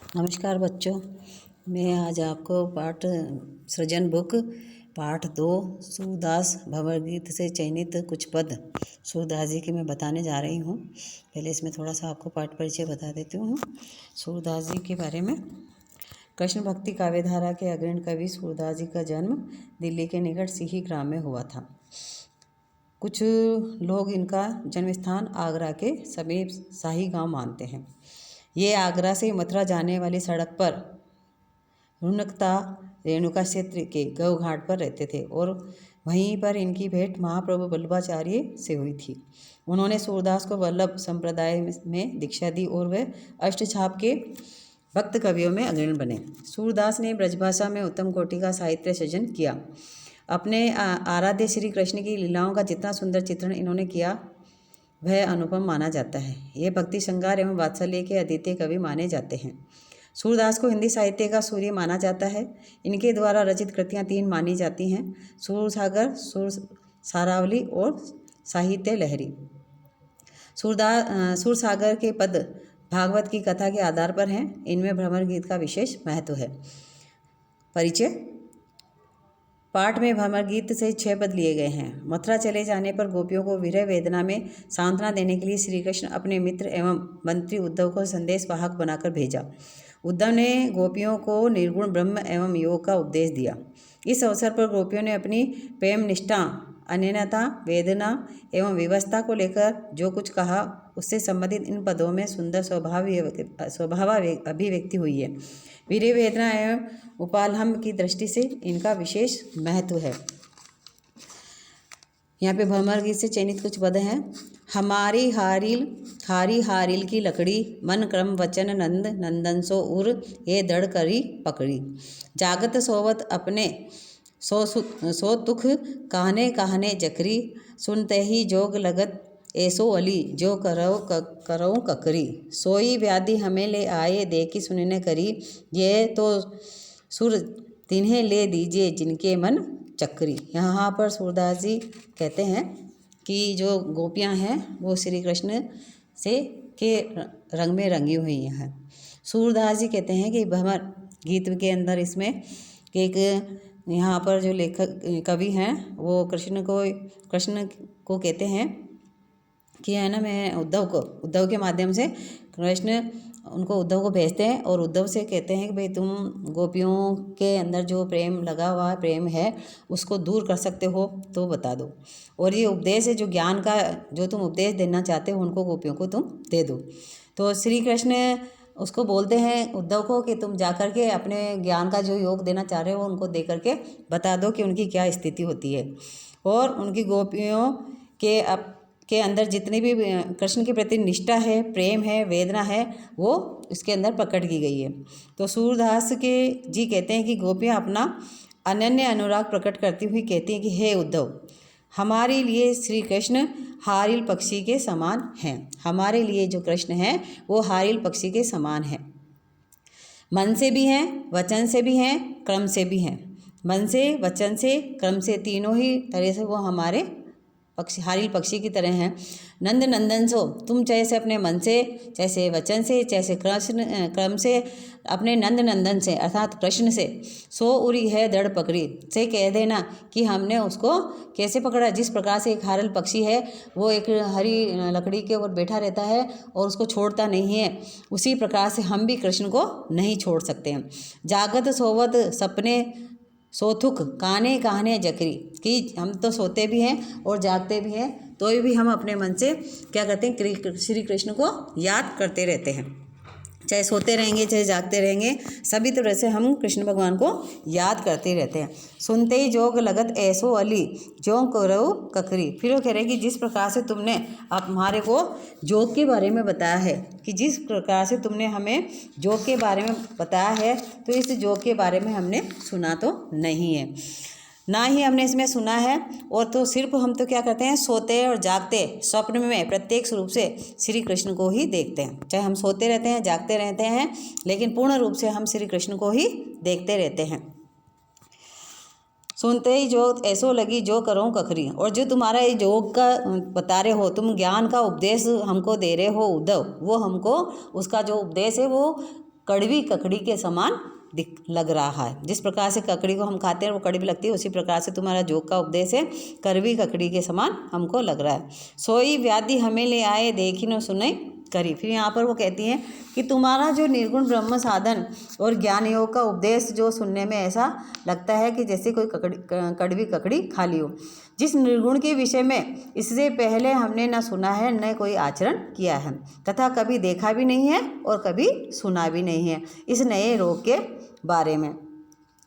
नमस्कार बच्चों, मैं आज आपको पाठ सृजन बुक पाठ 2 सूरदास भंवर गीत से चयनित कुछ पद सूरदास जी के मैं बताने जा रही हूँ। पहले इसमें थोड़ा सा आपको पाठ परिचय बता देती हूँ सूरदास जी के बारे में। कृष्ण भक्ति काव्यधारा के अग्रणी कवि सूरदास जी का जन्म दिल्ली के निकट सिही ग्राम में हुआ था। कुछ लोग इनका जन्म स्थान आगरा के समीप शाही गांव मानते हैं। ये आगरा से मथुरा जाने वाली सड़क पर रुनकता रेणुका क्षेत्र के गौ घाट पर रहते थे और वहीं पर इनकी भेंट महाप्रभु वल्लभाचार्य से हुई थी। उन्होंने सूरदास को वल्लभ संप्रदाय में दीक्षा दी और वे अष्टछाप के भक्त कवियों में अग्रणी बने। सूरदास ने ब्रजभाषा में उत्तम कोटि का साहित्य सृजन किया। अपने आराध्य श्री कृष्ण की लीलाओं का जितना सुंदर चित्रण इन्होंने किया वह अनुपम माना जाता है। ये भक्ति श्रृंगार एवं वात्सल्य के अद्वितीय कवि माने जाते हैं। सूरदास को हिंदी साहित्य का सूर्य माना जाता है। इनके द्वारा रचित कृतियाँ 3 मानी जाती हैं: सूरसागर, सूर सारावली और साहित्य लहरी। सूरसागर के पद भागवत की कथा के आधार पर हैं। इनमें भ्रमर गीत का विशेष महत्व है। परिचय। पाठ में भ्रमर गीत से 6 पद लिए गए हैं। मथुरा चले जाने पर गोपियों को विरह वेदना में सांत्वना देने के लिए श्री कृष्ण अपने मित्र एवं मंत्री उद्धव को संदेश वाहक बनाकर भेजा। उद्धव ने गोपियों को निर्गुण ब्रह्म एवं योग का उपदेश दिया। इस अवसर पर गोपियों ने अपनी प्रेम निष्ठा, अनन्यता, वेदना एवं विवस्था को लेकर जो कुछ कहा उससे संबंधित इन पदों में सुंदर स्वभाव अभिव्यक्ति हुई है। वीर्य वेदना एवं उपालंब की दृष्टि से इनका विशेष महत्व है। यहाँ पे भ्रमर गीत से चयनित कुछ पद हैं। हमारी हारी हारिल की लकड़ी, मन क्रम वचन नंद नंदन सो उर, ये दड़ करी पकड़ी। जागत सोवत अपने सो तुख, कहने कहने जकरी, सुनते ही जोग लगत ऐसो अली, जो करो ककरी। सोई व्याधि हमें ले आए, देखी सुनने करी, ये तो सुर तिन्हें ले दीजिए जिनके मन चक्री। यहाँ पर सूरदास जी कहते हैं कि जो गोपियाँ हैं वो श्री कृष्ण से के रंग में रंगी हुई हैं। सूरदास जी कहते हैं कि भ्रमर गीत के अंदर इसमें एक यहाँ पर जो लेखक कवि हैं वो कृष्ण को कहते हैं कि है ना, मैं उद्धव के माध्यम से कृष्ण उद्धव को भेजते हैं और उद्धव से कहते हैं कि भाई तुम गोपियों के अंदर जो प्रेम लगा हुआ प्रेम है उसको दूर कर सकते हो तो बता दो, और ये उपदेश है जो ज्ञान का जो तुम उपदेश देना चाहते हो उनको गोपियों को तुम दे दो। तो श्री कृष्ण उसको बोलते हैं उद्धव को कि तुम जाकर के अपने ज्ञान का जो योग देना चाह रहे हो उनको दे करके बता दो कि उनकी क्या स्थिति होती है, और उनकी गोपियों के अंदर जितनी भी कृष्ण के प्रति निष्ठा है, प्रेम है, वेदना है, वो इसके अंदर प्रकट की गई है। तो सूरदास के जी कहते हैं कि गोपियाँ अपना अनन्य अनुराग प्रकट करती हुई कहती हैं कि हे उद्धव, हमारे लिए श्री कृष्ण हारिल पक्षी के समान हैं। हमारे लिए जो कृष्ण हैं वो हारिल पक्षी के समान हैं। मन से भी हैं, वचन से भी हैं, क्रम से भी हैं। मन से, वचन से, क्रम से, तीनों ही तरह से वो हमारे हारिल पक्षी की तरह हैं। नंद नंदन सो, तुम जैसे अपने मन से, जैसे वचन से, जैसे क्रम से, अपने नंद नंदन से अर्थात कृष्ण से, सो उरी है दड़ पकड़ी से कह देना कि हमने उसको कैसे पकड़ा। जिस प्रकार से एक हारिल पक्षी है वो एक हरी लकड़ी के ऊपर बैठा रहता है और उसको छोड़ता नहीं है, उसी प्रकार से हम भी कृष्ण को नहीं छोड़ सकते हैं। जागत सोवत सपने सोथुक, काने कहने जकरी, कि हम तो सोते भी हैं और जागते भी हैं तो भी हम अपने मन से क्या करते हैं, श्री कृष्ण को याद करते रहते हैं। चाहे सोते रहेंगे चाहे जागते रहेंगे, सभी तरह से हम कृष्ण भगवान को याद करते रहते हैं। सुनते ही जोग लगत ऐसो अली, जो करो ककरी। फिर वो कह रहे हैं कि जिस प्रकार से तुमने आप हमारे को जोग के बारे में बताया है, कि जिस प्रकार से तुमने हमें जोग के बारे में बताया है, तो इस जोग के बारे में हमने सुना तो नहीं है, ना ही हमने इसमें सुना है। और तो सिर्फ हम तो क्या करते हैं, सोते और जागते स्वप्न में प्रत्यक्ष रूप से श्री कृष्ण को ही देखते हैं। चाहे हम सोते रहते हैं, जागते रहते हैं, लेकिन पूर्ण रूप से हम श्री कृष्ण को ही देखते रहते हैं। सुनते ही जो ऐसो लगी, जो करो कखरी। और जो तुम्हारा ये योग का बता रहे हो, तुम ज्ञान का उपदेश हमको दे रहे हो उद्धव, वो हमको उसका जो उपदेश है वो कड़वी ककड़ी के समान लग रहा है। जिस प्रकार से ककड़ी को हम खाते हैं वो कड़वी लगती है, उसी प्रकार से तुम्हारा योग का उपदेश है कड़वी ककड़ी के समान हमको लग रहा है। सोई व्याधि हमें ले आए, देखी न सुने करी। फिर यहाँ पर वो कहती हैं कि तुम्हारा जो निर्गुण ब्रह्म साधन और ज्ञान योग का उपदेश जो सुनने में ऐसा लगता है कि जैसे कोई कड़वी ककड़ी खाली हो। जिस निर्गुण के विषय में इससे पहले हमने न सुना है न कोई आचरण किया है, तथा कभी देखा भी नहीं है और कभी सुना भी नहीं है इस नए रोग के बारे में।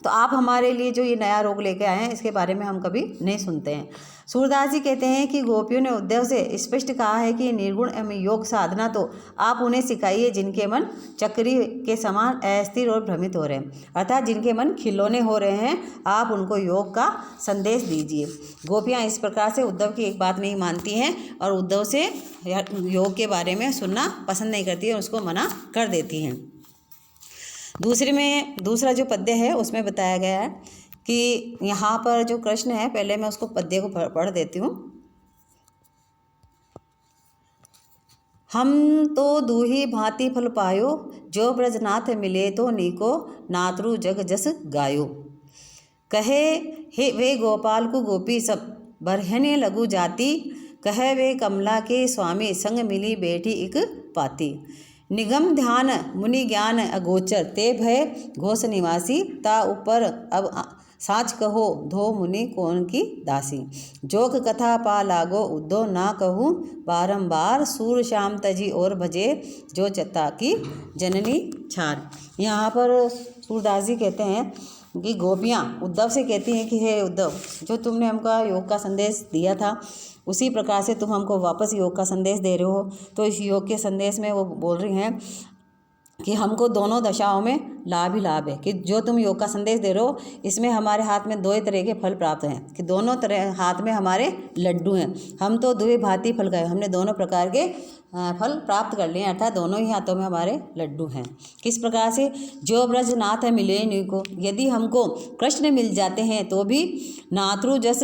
तो आप हमारे लिए जो ये नया रोग लेके आए हैं इसके बारे में हम कभी नहीं सुनते हैं। सूरदास जी कहते हैं कि गोपियों ने उद्धव से स्पष्ट कहा है कि निर्गुण एवं योग साधना तो आप उन्हें सिखाइए जिनके मन चक्री के समान अस्थिर और भ्रमित हो रहे हैं, अर्थात जिनके मन खिलौने हो रहे हैं, आप उनको योग का संदेश दीजिए। गोपियाँ इस प्रकार से उद्धव की एक बात नहीं मानती हैं और उद्धव से योग के बारे में सुनना पसंद नहीं करती है, उसको मना कर देती हैं। दूसरा जो पद्य है उसमें बताया गया है कि यहाँ पर जो कृष्ण है, पहले मैं उसको पद्य को पढ़ देती हूँ। हम तो दूही भांति फल पायो, जो ब्रजनाथ मिले तो नीको, नातरु जग जस गायो। कहे हे वे गोपाल को गोपी सब, बरहने लगु जाति, कहे वे कमला के स्वामी, संग मिली बेटी इक पाती। निगम ध्यान मुनि ज्ञान अगोचर, ते भय घोष निवासी, ता ऊपर अब साच कहो, धो मुनि कौन की दासी। जोग कथा पा लागो उद्धव, ना कहूँ बारंबार, सूर श्याम तजी और भजे, जो चता की जननी छार। यहाँ पर सूरदास जी कहते हैं कि गोपियाँ उद्धव से कहती हैं कि हे उद्धव, जो तुमने हमको योग का संदेश दिया था उसी प्रकार से तुम हमको वापस योग का संदेश दे रहे हो। तो इस योग के संदेश में वो बोल रही हैं कि हमको दोनों दशाओं में लाभ ही लाभ है, कि जो तुम योग का संदेश दे रहे हो इसमें हमारे हाथ में दो ही तरह के फल प्राप्त हैं, कि दोनों तरह हाथ में हमारे लड्डू हैं। हम तो दुई भांति फल गए, हमने दोनों प्रकार के फल प्राप्त कर लिए, अर्थात दोनों ही हाथों में हमारे लड्डू हैं। किस प्रकार से, जो ब्रजनाथ मिले नीको, यदि हमको कृष्ण मिल जाते हैं तो भी नातरु जस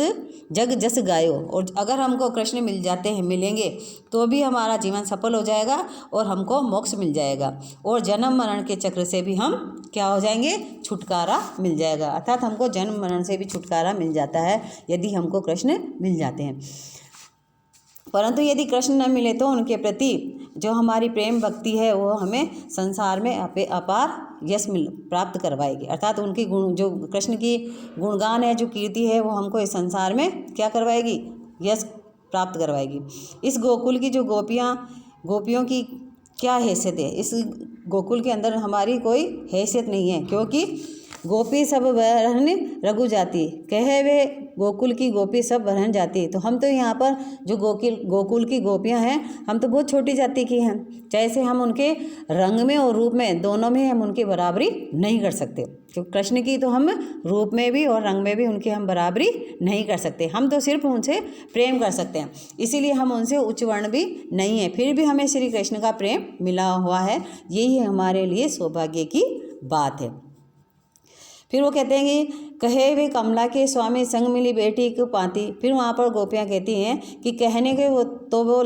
जग जस गायो, और अगर हमको कृष्ण मिल जाते हैं, मिलेंगे तो भी हमारा जीवन सफल हो जाएगा और हमको मोक्ष मिल जाएगा, और जन्म मरण के चक्र से भी हम क्या हो जाएंगे, छुटकारा मिल जाएगा। अर्थात हमको जन्म मरण से भी छुटकारा मिल जाता है यदि हमको कृष्ण मिल जाते हैं। परंतु यदि कृष्ण न मिले तो उनके प्रति जो हमारी प्रेम भक्ति है वो हमें संसार में अपार यश प्राप्त करवाएगी, अर्थात उनकी गुण, जो कृष्ण की गुणगान है, जो कीर्ति है, वो हमको इस संसार में क्या करवाएगी, यश प्राप्त करवाएगी। इस गोकुल की जो गोपियों की क्या हैसियत है, इस गोकुल के अंदर हमारी कोई हैसियत नहीं है, क्योंकि गोपी सब बरहन रघु जाति, कहे वे गोकुल की गोपी सब बरहन जाति। तो हम तो यहाँ पर जो गोकुल की गोपियाँ हैं, हम तो बहुत छोटी जाति की हैं, जैसे हम उनके रंग में और रूप में दोनों में हम उनकी बराबरी नहीं कर सकते। क्योंकि कृष्ण की तो हम रूप में भी और रंग में भी उनकी हम बराबरी नहीं कर सकते, हम तो सिर्फ उनसे प्रेम कर सकते हैं, इसीलिए हम उनसे उच्च वर्ण भी नहीं है, फिर भी हमें श्री कृष्ण का प्रेम मिला हुआ है, यही हमारे लिए सौभाग्य की बात है। फिर वो कहते हैं कि कहे वे कमला के स्वामी, संग मिली बेटी को पाती। फिर वहाँ पर गोपियाँ कहती हैं कि कहने के वो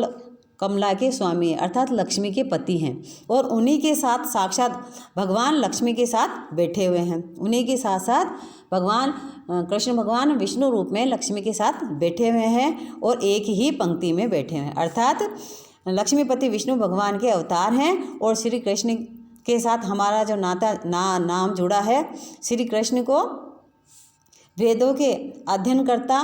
कमला के स्वामी है, अर्थात लक्ष्मी के पति हैं, और उन्हीं के साथ साक्षात भगवान लक्ष्मी के साथ बैठे हुए हैं, उन्हीं के साथ साथ भगवान कृष्ण भगवान विष्णु रूप में लक्ष्मी के साथ बैठे हुए हैं और एक ही पंक्ति में बैठे हुए हैं, अर्थात लक्ष्मीपति विष्णु भगवान के अवतार हैं और श्री कृष्ण के साथ हमारा जो नाम जुड़ा है, श्री कृष्ण को वेदों के अध्ययनकर्ता,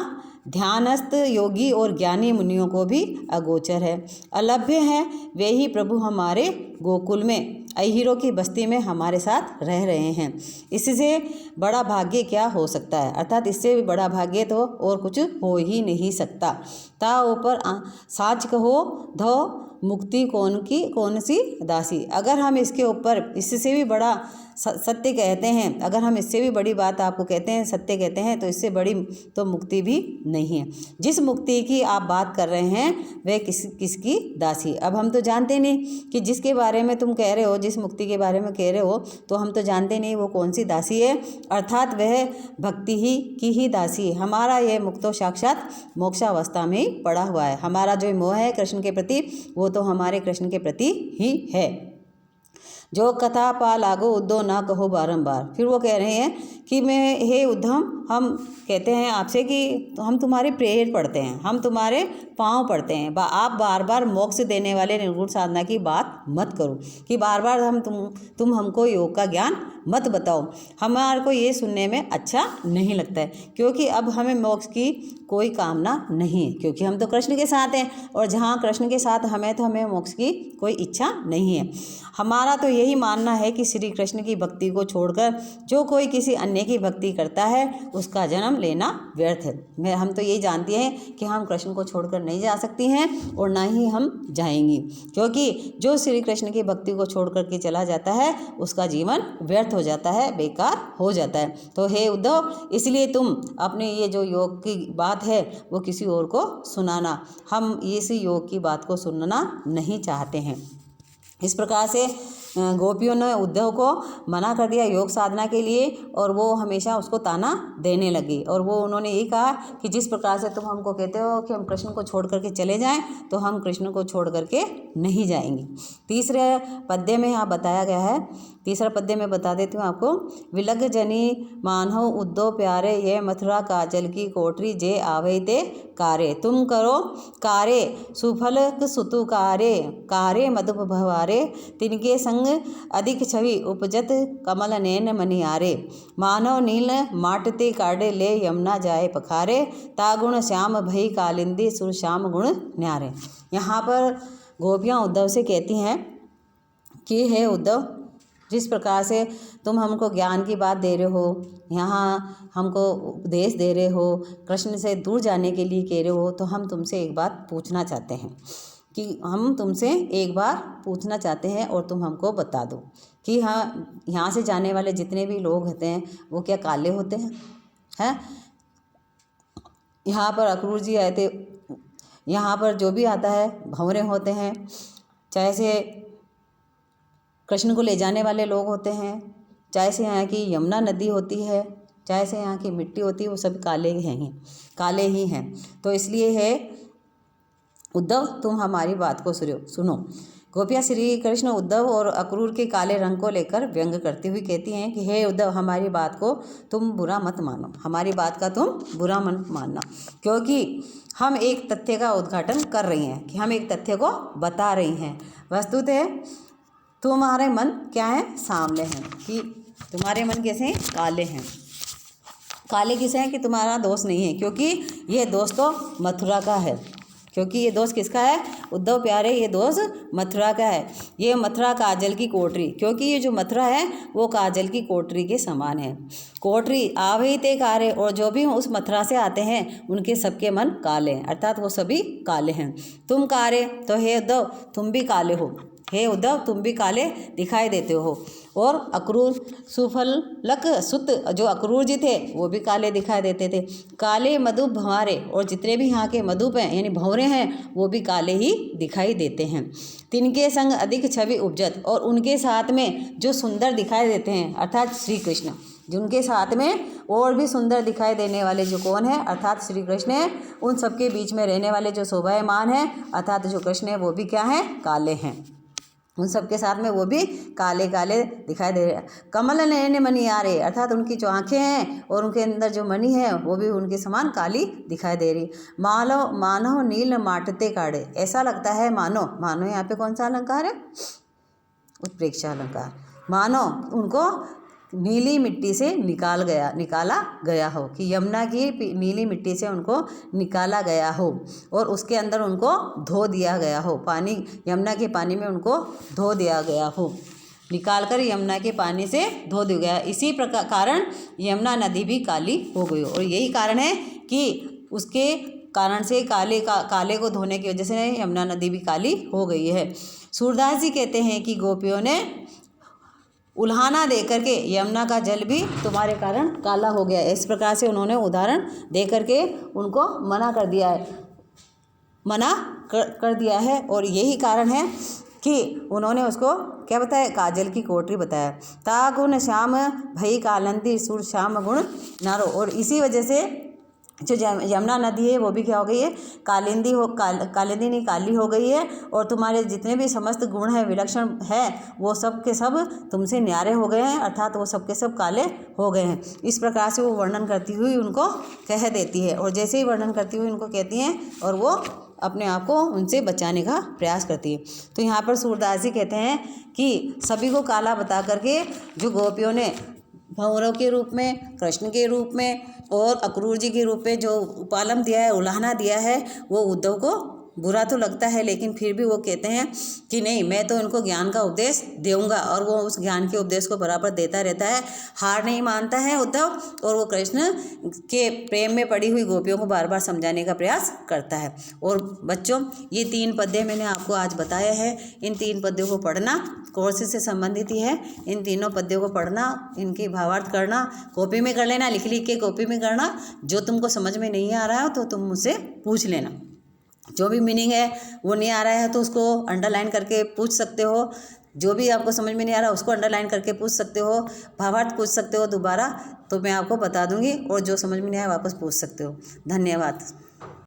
ध्यानस्थ योगी और ज्ञानी मुनियों को भी अगोचर है, अलभ्य हैं, वे ही प्रभु हमारे गोकुल में अहिरों की बस्ती में हमारे साथ रह रहे हैं। इससे बड़ा भाग्य क्या हो सकता है, अर्थात इससे भी बड़ा भाग्य तो और कुछ हो ही नहीं सकता। ता ऊपर साच कहो धो मुक्ति कौन सी दासी। अगर हम इसके ऊपर इससे भी बड़ा सत्य कहते हैं, अगर हम इससे भी बड़ी बात आपको कहते हैं, सत्य कहते हैं, तो इससे बड़ी तो मुक्ति भी नहीं है। जिस मुक्ति की आप बात कर रहे हैं वह किसकी दासी। अब हम तो जानते नहीं कि जिसके बारे में तुम कह रहे हो, जिस मुक्ति के बारे में कह रहे हो, तो हम तो जानते नहीं वो कौन सी दासी है, अर्थात वह भक्ति ही की ही दासी है। हमारा यह मुक्तो साक्षात मोक्षावस्था में ही पड़ा हुआ है। हमारा जो मोह है कृष्ण के प्रति, वो तो हमारे कृष्ण के प्रति ही है। जो कथा पा लागो उद्धव ना कहो बारंबार। फिर वो कह रहे हैं कि मैं हे उद्धव, हम कहते हैं आपसे कि हम तुम्हारे प्रेयर पढ़ते हैं, हम तुम्हारे पाँव पढ़ते हैं, आप बार बार मोक्ष देने वाले निर्गुण साधना की बात मत करो, कि बार बार तुम हमको योग का ज्ञान मत बताओ, हमारे को ये सुनने में अच्छा नहीं लगता है, क्योंकि अब हमें मोक्ष की कोई कामना नहीं है, क्योंकि हम तो कृष्ण के साथ हैं, और जहाँ कृष्ण के साथ हमें, तो हमें मोक्ष की कोई इच्छा नहीं है। हमारा तो यही मानना है कि श्री कृष्ण की भक्ति को छोड़कर जो कोई किसी अन्य की भक्ति करता है उसका जन्म लेना व्यर्थ है। हम तो यही जानते हैं कि हम कृष्ण को छोड़कर नहीं जा सकती हैं और ना ही हम जाएंगी, क्योंकि जो श्री कृष्ण की भक्ति को छोड़ करके चला जाता है उसका जीवन व्यर्थ हो जाता है, बेकार हो जाता है। तो हे उद्धव, इसलिए तुम अपने ये जो योग की बात है वो किसी और को सुनाना, हम इस योग की बात को सुनना नहीं चाहते हैं। इस प्रकार से गोपियों ने उद्धव को मना कर दिया योग साधना के लिए, और वो हमेशा उसको ताना देने लगी, और वो उन्होंने यही कहा कि जिस प्रकार से तुम हमको कहते हो कि हम कृष्ण को छोड़ करके चले जाएं, तो हम कृष्ण को छोड़ करके नहीं जाएंगे। तीसरे पद्य में यहाँ बताया गया है, तीसरा पद्य में बता देती हूँ आपको। विलग जनी मानहो उद्धव प्यारे, ये मथुरा काजल की कोठरी, जे आवे ते कारे, तुम करो कारे सुफल सुतु कारे, कारे मधुप भवारे, तिनके संग अधिक छवि उपजत, कमल नैन मनियारे, मानव नील माटते काढ़े, ले यमुना जाए पखारे, तागुण श्याम भई कालिंदी, सुर श्याम गुण न्यारे। यहाँ पर गोपियाँ उद्धव से कहती हैं कि हे उद्धव, जिस प्रकार से तुम हमको ज्ञान की बात दे रहे हो, यहाँ हमको उपदेश दे रहे हो, कृष्ण से दूर जाने के लिए कह रहे हो, तो हम तुमसे एक बात पूछना चाहते हैं, कि हम तुमसे एक बार पूछना चाहते हैं और तुम हमको बता दो कि हाँ, यहाँ से जाने वाले जितने भी लोग होते हैं वो क्या काले होते हैं? यहाँ पर अक्रूर जी आए थे, यहाँ पर जो भी आता है भंवरे होते हैं, चाहे से कृष्ण को ले जाने वाले लोग होते हैं, चाहे से यहाँ की यमुना नदी होती है, चाहे से यहाँ की मिट्टी होती है, वो सब काले ही हैं। तो इसलिए है उद्धव, तुम हमारी बात को सुनो। गोपियाँ श्री कृष्ण उद्धव और अक्रूर के काले रंग को लेकर व्यंग करती हुई कहती हैं कि हे उद्धव, हमारी बात को तुम बुरा मत मानो, हमारी बात का तुम बुरा मत मानना, क्योंकि हम एक तथ्य का उद्घाटन कर रही हैं, कि हम एक तथ्य को बता रही हैं। वस्तुतः तुम्हारे मन क्या है? सांवले हैं, कि तुम्हारे मन कैसे हैं? काले हैं। काले किसे हैं? कि तुम्हारा दोष नहीं है, क्योंकि ये दोष तो मथुरा का है। क्योंकि ये दोष किसका है? उद्धव प्यारे, ये दोष मथुरा का है। ये मथुरा काजल की कोठरी, क्योंकि ये जो मथुरा है वो काजल की कोठरी के समान है। कोठरी आवे ते कारे, और जो भी उस मथुरा से आते हैं उनके सबके मन काले हैं, अर्थात वो सभी काले हैं। तुम कारे, तो हे उद्धव तुम भी काले हो, हे उद्धव तुम भी काले दिखाई देते हो। और अक्रूर सुफलक सुत, जो अक्रूर जी थे वो भी काले दिखाई देते थे। काले मधुप भंवारे, और जितने भी यहाँ के मधुप हैं यानी भंवरे हैं वो भी काले ही दिखाई देते हैं। तिनके संग अधिक छवि उपजत, और उनके साथ में जो सुंदर दिखाई देते हैं अर्थात श्री कृष्ण, जिनके साथ में और भी सुंदर दिखाई देने वाले जो कौन है अर्थात श्री कृष्ण है, उन सबके बीच में रहने वाले जो शोभायमान है अर्थात जो कृष्ण है वो भी क्या है? काले हैं। उन सबके साथ में वो भी काले काले दिखाई दे रहे हैं। कमल नयन मनियारे, अर्थात उनकी जो आँखें हैं और उनके अंदर जो मणि है वो भी उनके समान काली दिखाई दे रही। मानव नील माटते काढ़े, ऐसा लगता है मानो यहाँ पे कौन सा अलंकार है? उत्प्रेक्षा अलंकार। मानो उनको नीली मिट्टी से निकाला गया हो, कि यमुना की नीली मिट्टी से उनको निकाला गया हो और उसके अंदर उनको धो दिया गया हो, पानी यमुना के पानी में उनको धो दिया गया हो, निकालकर यमुना के पानी से धो दिया गया। इसी प्रकार कारण यमुना नदी भी काली हो गई, और यही कारण है कि उसके कारण से काले को धोने की वजह से यमुना नदी भी काली हो गई है। सूरदास जी कहते हैं कि गोपियों ने उल्हाना दे करके यमुना का जल भी तुम्हारे कारण काला हो गया है। इस प्रकार से उन्होंने उदाहरण दे करके उनको मना कर दिया है, और यही कारण है कि उन्होंने उसको क्या बताया? काजल की कोठरी बताया। ता गुण श्याम भई कालंदी, सुर श्याम गुण नारो, और इसी वजह से जो यमुना नदी है वो भी क्या हो गई है, कालिंदी नहीं काली हो गई है। और तुम्हारे जितने भी समस्त गुण हैं, विलक्षण है, वो सब के सब तुमसे न्यारे हो गए हैं, अर्थात वो सब के सब काले हो गए हैं। इस प्रकार से वो वर्णन करती हुई उनको कह देती है, और जैसे ही वर्णन करती हुई उनको कहती हैं और वो अपने आप को उनसे बचाने का प्रयास करती है। तो यहाँ पर सूरदास जी कहते हैं कि सभी को काला बता करके जो गोपियों ने भंवरों के रूप में, कृष्ण के रूप में और अक्रूर जी के रूप में जो उपालम दिया है, उलाहना दिया है, वो उद्धव को बुरा तो लगता है, लेकिन फिर भी वो कहते हैं कि नहीं, मैं तो इनको ज्ञान का उपदेश दूंगा। और वो उस ज्ञान के उपदेश को बराबर देता रहता है, हार नहीं मानता है उद्धव, और वो कृष्ण के प्रेम में पड़ी हुई गोपियों को बार बार समझाने का प्रयास करता है। और बच्चों, ये 3 पद्य मैंने आपको आज बताया है। इन 3 पद्यों को पढ़ना कोर्स से संबंधित ही है। इन तीनों पद्यों को पढ़ना, इनकी भावार्थ करना, कॉपी में कर लेना, लिख लिख के कॉपी में करना। जो तुमको समझ में नहीं आ रहा हो तो तुम मुझसे पूछ लेना। जो भी मीनिंग है वो नहीं आ रहा है तो उसको अंडरलाइन करके पूछ सकते हो। जो भी आपको समझ में नहीं आ रहा उसको अंडरलाइन करके पूछ सकते हो। भावार्थ पूछ सकते हो दोबारा, तो मैं आपको बता दूंगी, और जो समझ में नहीं आया वापस पूछ सकते हो। धन्यवाद।